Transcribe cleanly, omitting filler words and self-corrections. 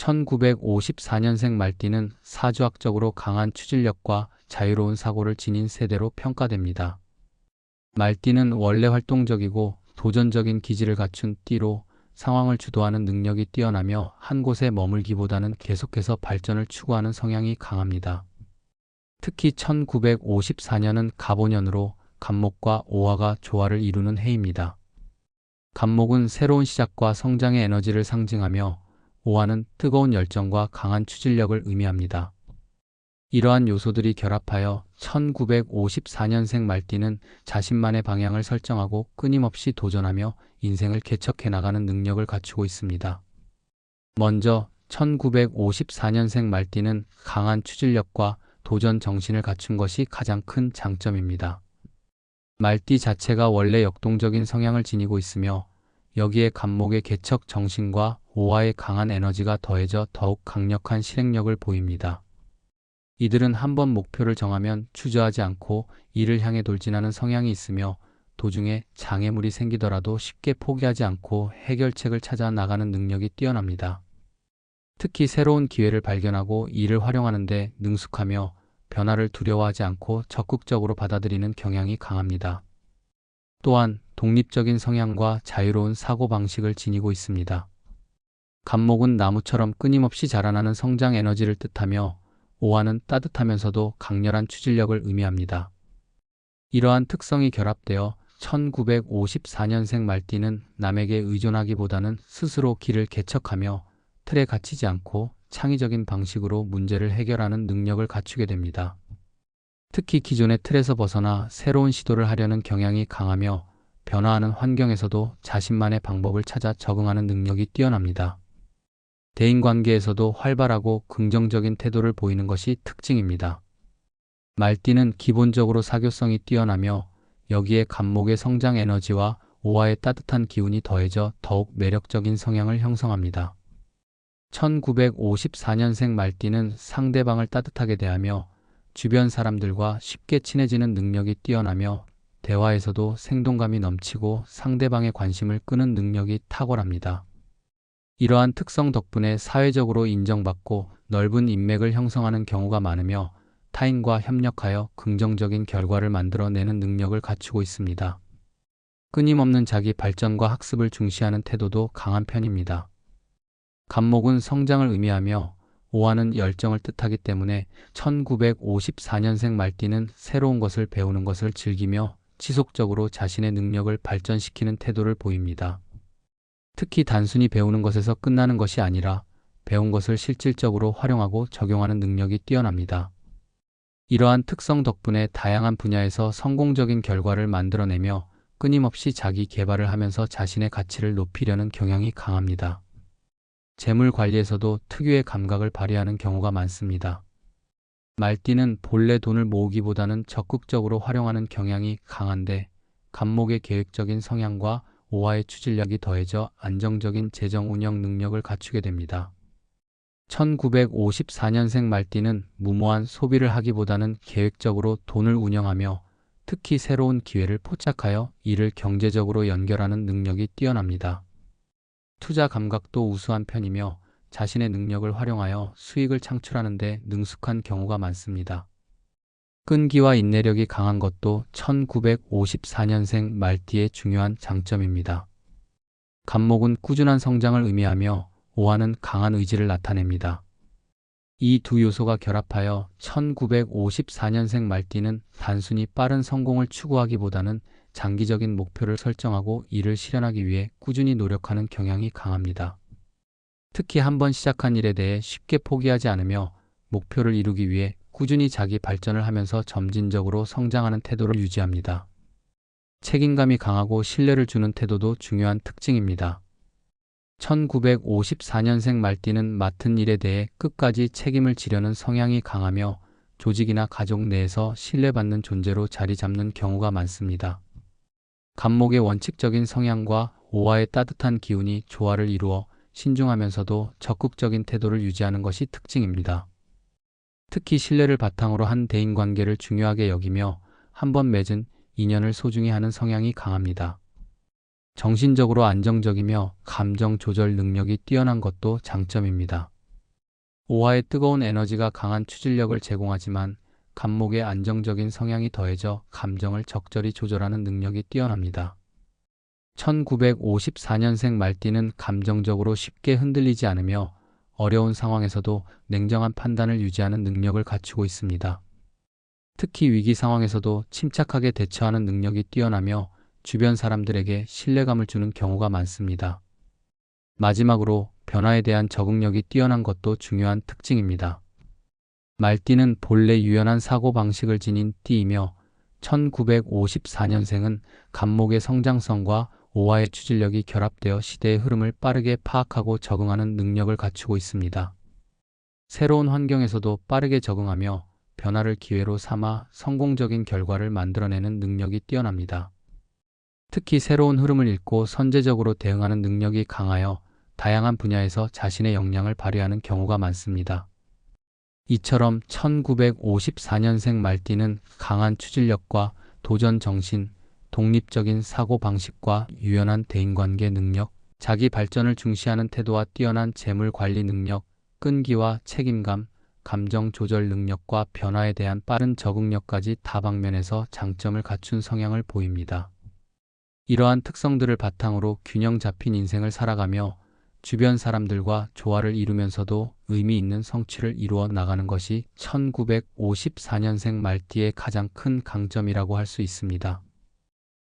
1954년생 말띠는 사주학적으로 강한 추진력과 자유로운 사고를 지닌 세대로 평가됩니다. 말띠는 원래 활동적이고 도전적인 기질을 갖춘 띠로 상황을 주도하는 능력이 뛰어나며 한 곳에 머물기보다는 계속해서 발전을 추구하는 성향이 강합니다. 특히 1954년은 갑오년으로 갑목과 오화가 조화를 이루는 해입니다. 갑목은 새로운 시작과 성장의 에너지를 상징하며 오화는 뜨거운 열정과 강한 추진력을 의미합니다. 이러한 요소들이 결합하여 1954년생 말띠는 자신만의 방향을 설정하고 끊임없이 도전하며 인생을 개척해 나가는 능력을 갖추고 있습니다. 먼저 1954년생 말띠는 강한 추진력과 도전 정신을 갖춘 것이 가장 큰 장점입니다. 말띠 자체가 원래 역동적인 성향을 지니고 있으며 여기에 갑목의 개척 정신과 오화의 강한 에너지가 더해져 더욱 강력한 실행력을 보입니다. 이들은 한번 목표를 정하면 주저하지 않고 이를 향해 돌진하는 성향이 있으며 도중에 장애물이 생기더라도 쉽게 포기하지 않고 해결책을 찾아 나가는 능력이 뛰어납니다. 특히 새로운 기회를 발견하고 이를 활용하는 데 능숙하며 변화를 두려워하지 않고 적극적으로 받아들이는 경향이 강합니다. 또한 독립적인 성향과 자유로운 사고방식을 지니고 있습니다. 갑목은 나무처럼 끊임없이 자라나는 성장 에너지를 뜻하며 오화는 따뜻하면서도 강렬한 추진력을 의미합니다. 이러한 특성이 결합되어 1954년생 말띠는 남에게 의존하기보다는 스스로 길을 개척하며 틀에 갇히지 않고 창의적인 방식으로 문제를 해결하는 능력을 갖추게 됩니다. 특히 기존의 틀에서 벗어나 새로운 시도를 하려는 경향이 강하며 변화하는 환경에서도 자신만의 방법을 찾아 적응하는 능력이 뛰어납니다. 대인관계에서도 활발하고 긍정적인 태도를 보이는 것이 특징입니다. 말띠는 기본적으로 사교성이 뛰어나며 여기에 갑목의 성장 에너지와 오화의 따뜻한 기운이 더해져 더욱 매력적인 성향을 형성합니다. 1954년생 말띠는 상대방을 따뜻하게 대하며 주변 사람들과 쉽게 친해지는 능력이 뛰어나며 대화에서도 생동감이 넘치고 상대방의 관심을 끄는 능력이 탁월합니다. 이러한 특성 덕분에 사회적으로 인정받고 넓은 인맥을 형성하는 경우가 많으며 타인과 협력하여 긍정적인 결과를 만들어내는 능력을 갖추고 있습니다. 끊임없는 자기 발전과 학습을 중시하는 태도도 강한 편입니다. 갑목은 성장을 의미하며 오화는 열정을 뜻하기 때문에 1954년생 말띠는 새로운 것을 배우는 것을 즐기며 지속적으로 자신의 능력을 발전시키는 태도를 보입니다. 특히 단순히 배우는 것에서 끝나는 것이 아니라 배운 것을 실질적으로 활용하고 적용하는 능력이 뛰어납니다. 이러한 특성 덕분에 다양한 분야에서 성공적인 결과를 만들어내며 끊임없이 자기 개발을 하면서 자신의 가치를 높이려는 경향이 강합니다. 재물 관리에서도 특유의 감각을 발휘하는 경우가 많습니다. 말띠는 본래 돈을 모으기보다는 적극적으로 활용하는 경향이 강한데 갑목의 계획적인 성향과 오화의 추진력이 더해져 안정적인 재정 운영 능력을 갖추게 됩니다. 1954년생 말띠는 무모한 소비를 하기보다는 계획적으로 돈을 운영하며 특히 새로운 기회를 포착하여 이를 경제적으로 연결하는 능력이 뛰어납니다. 투자 감각도 우수한 편이며 자신의 능력을 활용하여 수익을 창출하는 데 능숙한 경우가 많습니다. 끈기와 인내력이 강한 것도 1954년생 말띠의 중요한 장점입니다. 갑목은 꾸준한 성장을 의미하며 오화는 강한 의지를 나타냅니다. 이 두 요소가 결합하여 1954년생 말띠는 단순히 빠른 성공을 추구하기보다는 장기적인 목표를 설정하고 이를 실현하기 위해 꾸준히 노력하는 경향이 강합니다. 특히 한번 시작한 일에 대해 쉽게 포기하지 않으며 목표를 이루기 위해 꾸준히 자기 발전을 하면서 점진적으로 성장하는 태도를 유지합니다. 책임감이 강하고 신뢰를 주는 태도도 중요한 특징입니다. 1954년생 말띠는 맡은 일에 대해 끝까지 책임을 지려는 성향이 강하며 조직이나 가족 내에서 신뢰받는 존재로 자리 잡는 경우가 많습니다. 갑목의 원칙적인 성향과 오화의 따뜻한 기운이 조화를 이루어 신중하면서도 적극적인 태도를 유지하는 것이 특징입니다. 특히 신뢰를 바탕으로 한 대인관계를 중요하게 여기며 한번 맺은 인연을 소중히 하는 성향이 강합니다. 정신적으로 안정적이며 감정 조절 능력이 뛰어난 것도 장점입니다. 오화의 뜨거운 에너지가 강한 추진력을 제공하지만 간목의 안정적인 성향이 더해져 감정을 적절히 조절하는 능력이 뛰어납니다. 1954년생 말띠는 감정적으로 쉽게 흔들리지 않으며 어려운 상황에서도 냉정한 판단을 유지하는 능력을 갖추고 있습니다. 특히 위기 상황에서도 침착하게 대처하는 능력이 뛰어나며 주변 사람들에게 신뢰감을 주는 경우가 많습니다. 마지막으로 변화에 대한 적응력이 뛰어난 것도 중요한 특징입니다. 말띠는 본래 유연한 사고방식을 지닌 띠이며 1954년생은 간목의 성장성과 오화의 추진력이 결합되어 시대의 흐름을 빠르게 파악하고 적응하는 능력을 갖추고 있습니다. 새로운 환경에서도 빠르게 적응하며 변화를 기회로 삼아 성공적인 결과를 만들어내는 능력이 뛰어납니다. 특히 새로운 흐름을 읽고 선제적으로 대응하는 능력이 강하여 다양한 분야에서 자신의 역량을 발휘하는 경우가 많습니다. 이처럼 1954년생 말띠는 강한 추진력과 도전 정신, 독립적인 사고 방식과 유연한 대인관계 능력, 자기 발전을 중시하는 태도와 뛰어난 재물 관리 능력, 끈기와 책임감, 감정 조절 능력과 변화에 대한 빠른 적응력까지 다방면에서 장점을 갖춘 성향을 보입니다. 이러한 특성들을 바탕으로 균형 잡힌 인생을 살아가며 주변 사람들과 조화를 이루면서도 의미 있는 성취를 이루어 나가는 것이 1954년생 말띠의 가장 큰 강점이라고 할 수 있습니다.